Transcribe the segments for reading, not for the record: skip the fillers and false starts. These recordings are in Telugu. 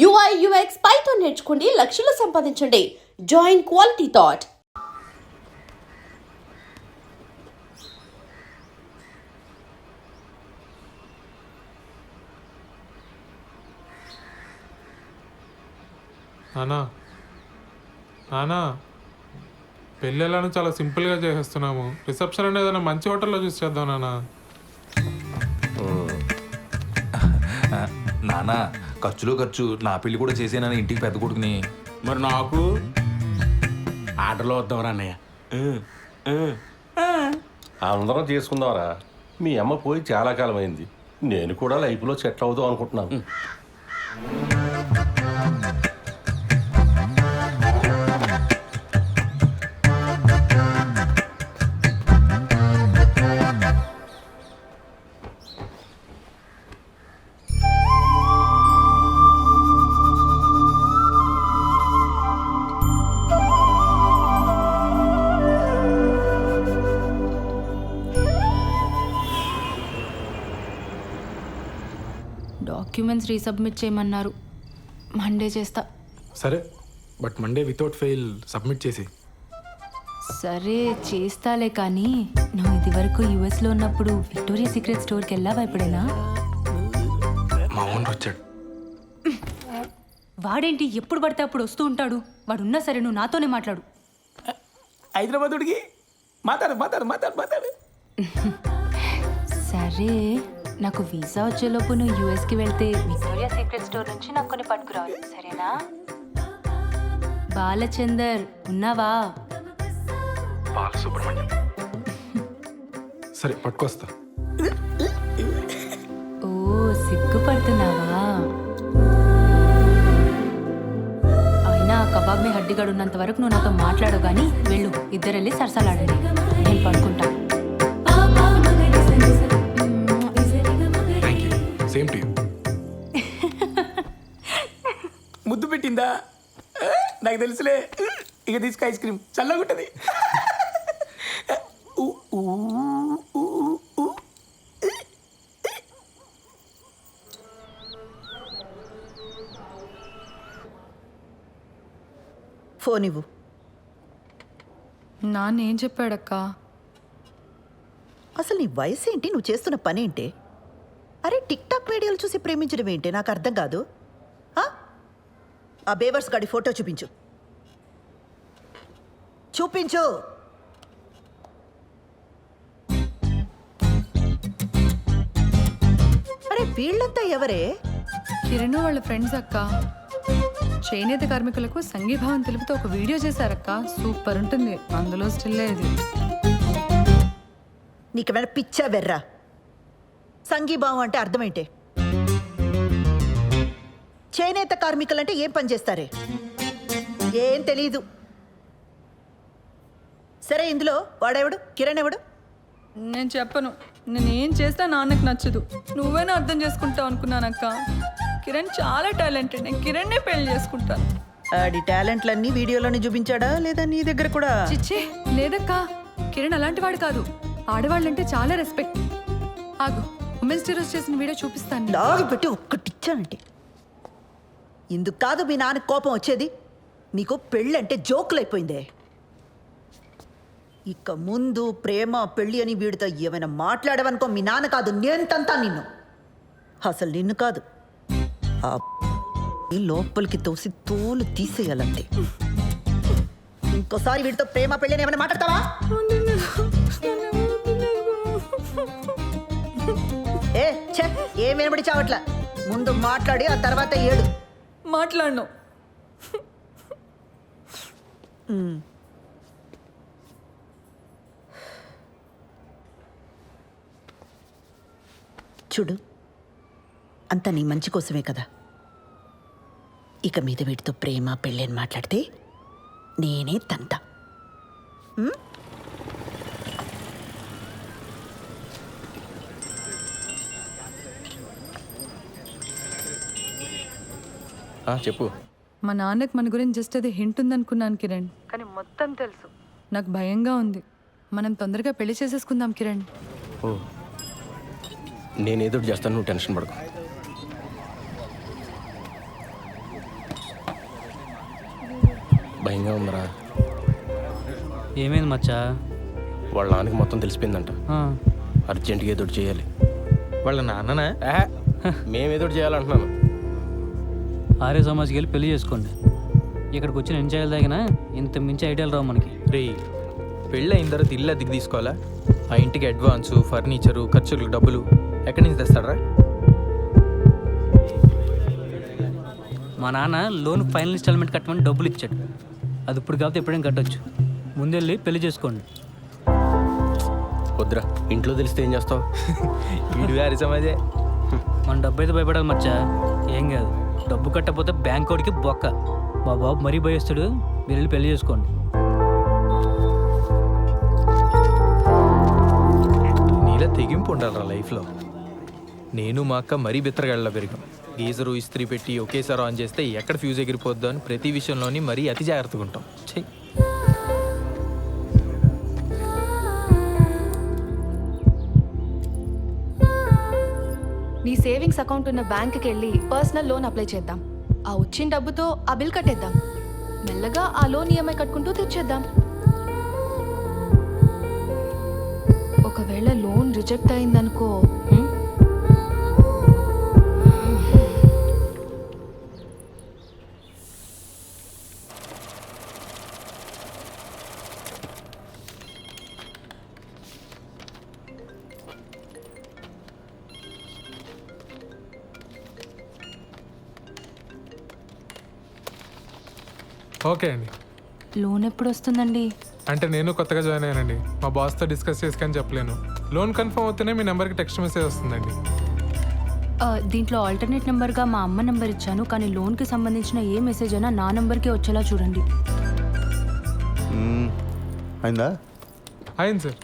UI UX పైథాన్ నేర్చుకోండి, లక్షలు సంపాదించండి. Join quality thought. నానా నానా పెళ్ళి ఎలానో చాలా సింపుల్గా చేసేస్తున్నాము. రిసెప్షన్ అనేది ఏదైనా మంచి హోటల్లో చూసి చేద్దాం నానా. నానా ఖర్చులో ఖర్చు నా పెళ్లి కూడా చేసేనని ఇంటికి పెద్ద కొడుకుని. మరి నాకు ఆర్డర్లో వద్దాంరా అన్నయ్య. అందరం చేసుకుందాంరా. మీ అమ్మ పోయి చాలా కాలం అయింది. నేను కూడా లైఫ్లో సెటిల్ అవుదాం అనుకుంటున్నాను. డాక్యుమెంట్స్ రీసబ్మిట్ చేయమన్నారు. మండే చేస్తా. సరే, but Monday without fail submit చేసి. సరే చేస్తాలే, కానీ నువ్వు ఇది వరకు యుఎస్లో ఉన్నప్పుడు విక్టోరియా సీక్రెట్ స్టోర్కి వెళ్ళావా ఎప్పుడైనా? మా ఓనర్ వచ్చాడు. వాడేంటి ఎప్పుడు పడితే అప్పుడు వస్తూ ఉంటాడు? వాడున్నా సరే నువ్వు నాతోనే మాట్లాడు. హైదరాబాదుడికి మాట్లాడు. సరే, నాకు వీసా వచ్చేలోపు నువ్వు యూఎస్కి వెళ్తే విక్టోరియా సీక్రెట్ స్టోర్ నుంచి నాకు కొన్ని పట్టుకురావాలి, సరేనా? బాలచందర్ ఉన్నావా? బాలసుబ్రహ్మణ్యం. సరే పట్టుకొస్తా. ఓ సిగ్గుపడుతున్నావా? అయినా కబాబ్ మీ హడ్డిగాడు ఉన్నంత వరకు నువ్వు నాతో మాట్లాడవు, కానీ వెళ్ళు, ఇద్దరెళ్ళి సరసాలాడండి, నేను పడుకుంటా. Same to you. ముద్దు పెట్టిందా? నాకు తెలుసులే. ఇక తీసుకు ఐస్ క్రీమ్ చల్లగుంటది. ఫోన్ ఇవ్వు. నాన్నేం చెప్పాడక్క? అసలు నీ వయసు ఏంటి? నువ్వు చేస్తున్న పని ఏంటి? అరే, టిక్ టాక్ వీడియోలు చూసి ప్రేమించడం ఏంటి? నాకు అర్థం కాదు. ఆ బేవర్స్ గాడి ఫోటో చూపించు. అరే, వీళ్ళంతా ఎవరే? కిరణ్ వాళ్ళ ఫ్రెండ్స్ అక్క. చేనేత కార్మికులకు సంఘీభావం తెలుపుతూ ఒక వీడియో చేశారక్క. సూపర్ ఉంటుంది. అందులో స్టిల్ ఇది. నీకేమైనా పిచ్చా వెర్రా? సంఘీభావం అంటే అర్థమేంటే? చేనేత కార్మికులంటే ఏం పని చేస్తారే? ఏం తెలీదు. సరే, ఇందులో వాడెవడు? కిరణ్ ఎవడు? నేను చెప్పను. నేనేం చేస్తా నాన్నకు నచ్చదు. నువ్వేనా అర్థం చేసుకుంటావు అనుకున్నానక్క. కిరణ్ చాలా టాలెంటెడ్. నేను కిరణ్నే పెళ్లి చేసుకుంటాను. ఆడి టాలెంట్లన్నీ వీడియోలోనే చూపించాడా, లేదా నీ దగ్గర కూడా? చిచ్చే లేదక్క, కిరణ్ అలాంటి వాడు కాదు. ఆడవాళ్ళంటే చాలా రెస్పెక్ట్. ఆగు, ఉమెన్స్ డే రోజు చేసిన వీడియో చూపిస్తాను. లాగి పెట్టి ఒక్కటిచ్చానంటే ఇందుకు కాదు మీ నాన్న కోపం వచ్చేది. నీకు పెళ్ళంటే జోకులైపోయిందే. ఇక ముందు ప్రేమ పెళ్ళి అని వీడితో ఏమైనా మాట్లాడవనుకో, మీ నాన్న కాదు నేను తంతా నిన్ను. అసలు నిన్ను కాదు, ఆ లోపలికి తోసి తోలు తీసేయాలంతే. ఇంకోసారి వీడితో ప్రేమ పెళ్ళి అని ఏమైనా మాట్లాడతావా? ఏం వినబడి చావట్లా. ముందు మాట్లాడి ఆ తర్వాత ఏడు. మాట్లాడను. చూడు, అంతా నీ మంచి కోసమే కదా. ఇక మీద వీటితో ప్రేమ పెళ్ళి అని మాట్లాడితే నేనే తంత. చెప్పు. మా నాన్నకు మన గురించి జస్ట్ అది హింట్ ఉందనుకున్నాను కిరణ్, కానీ మొత్తం తెలుసు. నాకు భయంగా ఉంది. మనం తొందరగా పెళ్లి చేసేసుకుందాం కిరణ్. ఓ, నేనేదో చేస్తాను, నువ్వు టెన్షన్ పడకు. భయంగా ఉందిరా. ఏమైంది మచ్చా? వాళ్ళ నాన్నకి మొత్తం తెలిసిపోయిందంట. అర్జెంటుగా ఏదో ఒకటి చేయాలి. వాళ్ళ నాన్ననా? మేము ఏదో ఒకటి చేయాలంటున్నాను. ఆర్య సమాజ్కి వెళ్ళి పెళ్లి చేసుకోండి. ఇక్కడికి వచ్చి నేను చేయగల తగిన ఇంత మించి ఐడియాలు రావు మనకి. రే, పెళ్ళి అయిన తర్వాత ఇల్లు అద్దెకి తీసుకోవాలా? ఆ ఇంటికి అడ్వాన్సు, ఫర్నిచరు, ఖర్చులకు డబ్బులు ఎక్కడి నుంచి తెస్తాడరా? మా నాన్న లోన్ ఫైనల్ ఇన్స్టాల్మెంట్ కట్టమని డబ్బులు ఇచ్చాడు. అది ఇప్పుడు కాకపోతే ఎప్పుడైనా కట్టొచ్చు. ముందెళ్ళి పెళ్లి చేసుకోండి. వద్దురా, ఇంట్లో తెలిస్తే ఏం చేస్తావు? వీడు ఆర్య సమాజే. మన డబ్బు అయితే భయపడాలి మచ్చా. ఏం కాదు, డబ్బు కట్టకపోతే బ్యాంక్ వాడికి బొక్క. మా బాబు మరీ భయస్తాడు. మీరు వెళ్ళి పెళ్లి చేసుకోండి. నీలా తెగింపు ఉండాలరా లైఫ్లో. నేను మా అక్క మరీ బిత్తరగాళ్ళ పెరిగాం. గీజరు ఇస్త్రీ పెట్టి ఒకేసారి ఆన్ చేస్తే ఎక్కడ ఫ్యూజ్ ఎగిరిపోద్దో అని ప్రతి విషయంలోని మరీ అతి జాగ్రత్తగా ఉంటాం. చెయ్యి. నీ సేవింగ్స్ అకౌంట్ ఉన్న బ్యాంక్కి వెళ్ళి పర్సనల్ లోన్ అప్లై చేద్దాం. ఆ వచ్చిన డబ్బుతో ఆ బిల్ కట్టేద్దాం. మెల్లగా ఆ లోన్ ఈఎంఐ కట్టుకుంటూ తెచ్చేద్దాం. ఒకవేళ లోన్ రిజెక్ట్ అయిందనుకో, ఓకే అండి. లోన్ ఎప్పుడు వస్తుందండి? అంటే నేను కొత్తగా జాయిన్ అయ్యానండి. మా బాస్తో డిస్కస్ చేసుకొని చెప్పలేను. లోన్ కన్ఫర్మ్ అవుతూనే మీ నెంబర్కి టెక్స్ట్ మెసేజ్ వస్తుందండి. దీంట్లో ఆల్టర్నేట్ నెంబర్గా మా అమ్మ నెంబర్ ఇచ్చాను, కానీ లోన్కి సంబంధించిన ఏ మెసేజ్ అయినా నా నెంబర్కే వచ్చేలా చూడండి. అయిందా? అయింది సార్.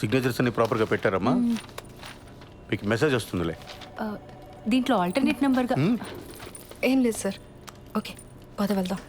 సిగ్నేచర్స్ అన్ని ప్రాపర్గా పెట్టారమ్మా? మీకు మెసేజ్ వస్తుందిలే. దీంట్లో ఆల్టర్నేట్ నెంబర్గా ఏం లేదు సార్. ఓకే, పద వెళ్దాం.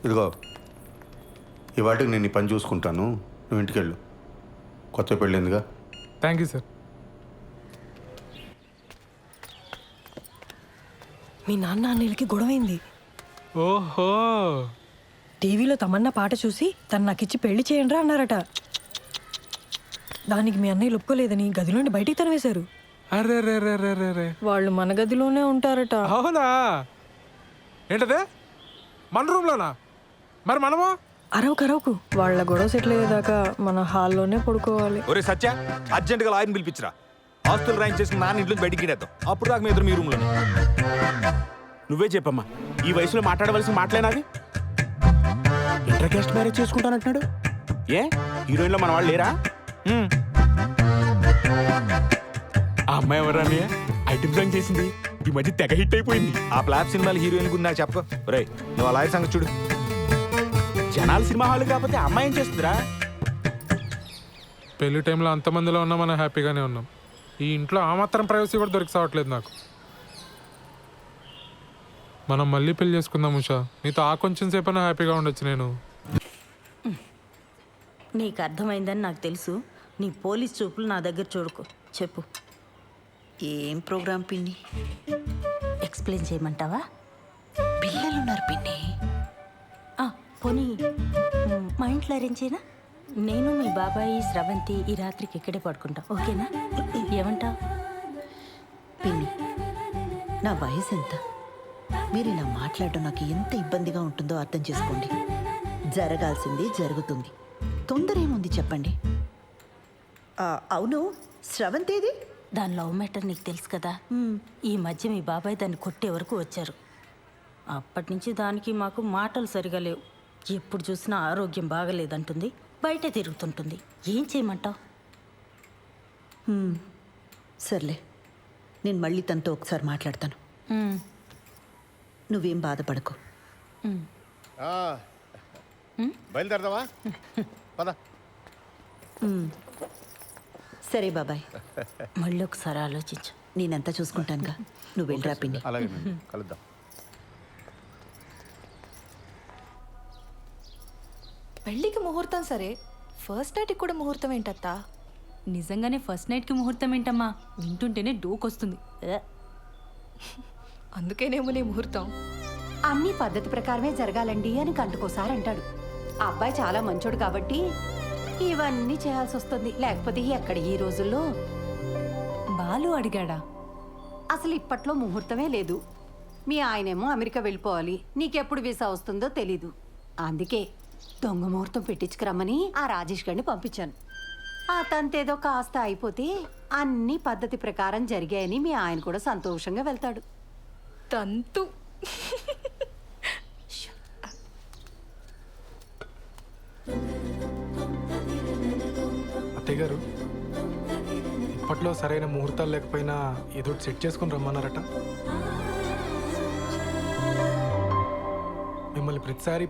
ఇదిగో, ఈ వాటికి నేను ఈ పని చూసుకుంటాను, నువ్వు ఇంటికి వెళ్ళు. కొత్త పెళ్ళిందిగా. Thank you sir. మీ నాన్న అన్నయ్యలకి గొడవైంది. ఓహో, టీవీలో తమన్నా పాట చూసి తను నాకిచ్చి పెళ్లి చేయండి రా అన్నారట. దానికి మీ అన్నయ్యలు ఒప్పుకోలేదని గదిలోండి బయటికి తరివేశారు. అరే రే రే రే రే రే. వాళ్ళు మన గదిలోనే ఉంటారట. అవునా? ఏంటదే, మన రూమ్లోనా? మరి మనము అరవకు వాళ్ళ గొడవ సెటిల్ అయ్యేదాకా మన హాల్లోనే పడుకోవాలి. ఒరే సత్య, అర్జెంటుగా లాయర్ని పిలిపించరా. ఆస్తులు రాయింగ్ చేసిన నాన్న ఇంట్లో బయటికి గిడేద్దాం. అప్పుడు దాకా మీ ఇద్దరు మీ రూమ్లో. నువ్వే చెప్పమ్మా, ఈ వయసులో మాట్లాడవలసిన మాటలేనాది? ఇంటర్ కాస్ట్ మ్యారేజ్ చేసుకుంటానంటున్నాడు. ఏ హీరోయిన్లో మన వాళ్ళు లేరా? ఆ అమ్మాయి ఎవరా? ఐటమ్ సాంగ్ చేసింది, ఈ మధ్య తెగ హిట్ అయిపోయింది. ఆ ఫ్లాప్ సినిమాలు హీరోయిన్ గురించి నాకు చెప్పకు. రే, నువ్వు ఆ లాయర్ సంగతి చూడు. జనాలు సినిమా హాల్ కాకపోతే అమ్మాయి ఏం చేస్తుందిరా? పెళ్లి టైంలో అంతమందిలో ఉన్నా మనం హ్యాపీగానే ఉన్నాం. ఈ ఇంట్లో ఆ మాత్రం ప్రైవసీ కూడా దొరికి సావట్లేదు నాకు. మనం మళ్ళీ పెళ్లి చేసుకుందాం ఉషా. నీతో ఆ కొంచెం సేపైనా హ్యాపీగా ఉండొచ్చు. నేను నీకు అర్థమైందని నాకు తెలుసు. నీ పోలీస్ చూపులు నా దగ్గర చూడుకో. చెప్పు, ఏం ప్రోగ్రామ్ పిన్ని? ఎక్స్ప్లెయిన్ చేయమంటావా? పిల్లలున్నారు పిన్ని. పోనీ మా ఇంట్లో అరేంజ్ చేయనా? నేను మీ బాబాయి స్రవంతి ఈ రాత్రికి ఇక్కడే పడుకుంటాం, ఓకేనా? ఏమంటావు పిన్ని? నా వయసు ఎంత? మీరు ఇలా మాట్లాడడం నాకు ఎంత ఇబ్బందిగా ఉంటుందో అర్థం చేసుకోండి. జరగాల్సింది జరుగుతుంది. తొందర ఏముంది చెప్పండి. అవును, స్రవంతేది? దాని లవ్ మ్యాటర్ నీకు తెలుసు కదా. ఈ మధ్య మీ బాబాయ్ దాన్ని కొట్టే వరకు వచ్చారు. అప్పటి నుంచి దానికి మాకు మాటలు సరిగా లేవు. ఎప్పుడు చూసినా ఆరోగ్యం బాగలేదంటుంది, బయట తిరుగుతుంటుంది. ఏం చేయమంటావు? సర్లే, నేను మళ్ళీ తనతో ఒకసారి మాట్లాడతాను. నువ్వేం బాధపడకు. బయలుదేరదావా? పద. సరే బాబాయ్, మళ్ళీ ఒకసారి ఆలోచించు. నేనంతా చూసుకుంటానుగా, నువ్వు వెళ్ళరా పిన్ని. అలాగే, కలుద్దాం. పెళ్ళికి ముహూర్తం సరే, ఫస్ట్ నైట్కి కూడా ముహూర్తం ఏంటత్తా? నిజంగానే ఫస్ట్ నైట్కి ముహూర్తం ఏంటమ్మా? వింటుంటేనే డోకొస్తుంది. అందుకేనేమో నీ ముహూర్తం. అన్ని పద్ధతి ప్రకారమే జరగాలండి అని గంటకోసారి అంటాడు. ఆ అబ్బాయి చాలా మంచోడు కాబట్టి ఇవన్నీ చేయాల్సి వస్తుంది. లేకపోతే ఎక్కడ ఈ రోజుల్లో బాలు అడిగాడా? అసలు ఇప్పట్లో ముహూర్తమే లేదు. మీ ఆయనేమో అమెరికా వెళ్ళిపోవాలి, నీకెప్పుడు వీసా వస్తుందో తెలీదు. అందుకే దొంగ ముహూర్తం పెట్టించుకురమ్మని ఆ రాజేష్ గారిని పంపించాను. ఆ తంతేదో కాస్త అయిపోతే అన్ని పద్ధతి ప్రకారం జరిగాయని మీ ఆయన కూడా సంతోషంగా వెళ్తాడు. తంతు. అత్తయ్య గారు, ఇప్పట్లో సరైన ముహూర్తాలు లేకపోయినా ఏదో సెట్ చేసుకుని రమ్మన్నారట. మిమ్మల్ని ప్రతిసారి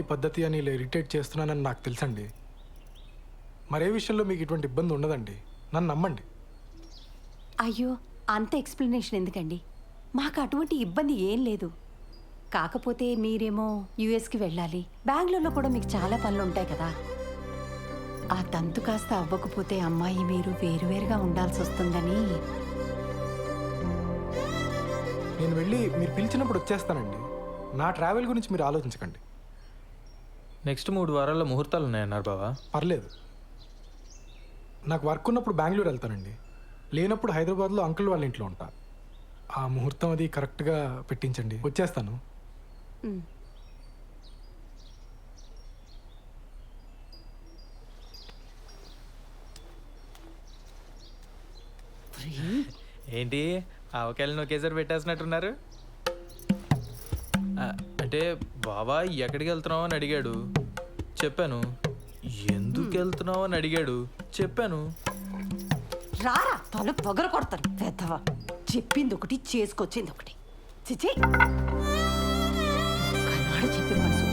పద్ధతి అని ఇలా ఇరిటేట్ చేస్తున్నానని నాకు తెలుసండి. మరే విషయంలో మీకు ఇటువంటి ఇబ్బంది ఉండదండి, నన్ను నమ్మండి. అయ్యో, అంత ఎక్స్ప్లెనేషన్ ఎందుకండి? మాకు అటువంటి ఇబ్బంది ఏం లేదు. కాకపోతే మీరేమో యుఎస్కి వెళ్ళాలి, బెంగళూరులో కూడా మీకు చాలా పనులు ఉంటాయి కదా. ఆ తంతు కాస్త అవ్వకపోతే అమ్మాయి మీరు వేరువేరుగా ఉండాల్సి వస్తుందని. నేను వెళ్ళి మీరు పిలిచినప్పుడు వచ్చేస్తానండి. నా ట్రావెల్ గురించి మీరు ఆలోచించకండి. నెక్స్ట్ 3 వారాల్లో ముహూర్తాలు ఉన్నాయన్నారు బావా. పర్లేదు, నాకు వర్క్ ఉన్నప్పుడు బెంగళూరు వెళ్తానండి, లేనప్పుడు హైదరాబాద్లో అంకుల్ వాళ్ళ ఇంట్లో ఉంటా. ఆ ముహూర్తం అది కరెక్ట్గా పెట్టించండి, వచ్చేస్తాను. ఏంటి ఆవకాయలను ఒకేసారి పెట్టేసినట్టున్నారు? అంటే బావా ఎక్కడికి వెళ్తున్నావు అని అడిగాడు, చెప్పాను. ఎందుకు వెళ్తున్నావు అని అడిగాడు, చెప్పాను. రారా తల పొగర కొడతాను పెద్దవా. చెప్పింది ఒకటి, చేసుకొచ్చింది ఒకటి. చిచి, కన్నాడు చెప్పిన మనసు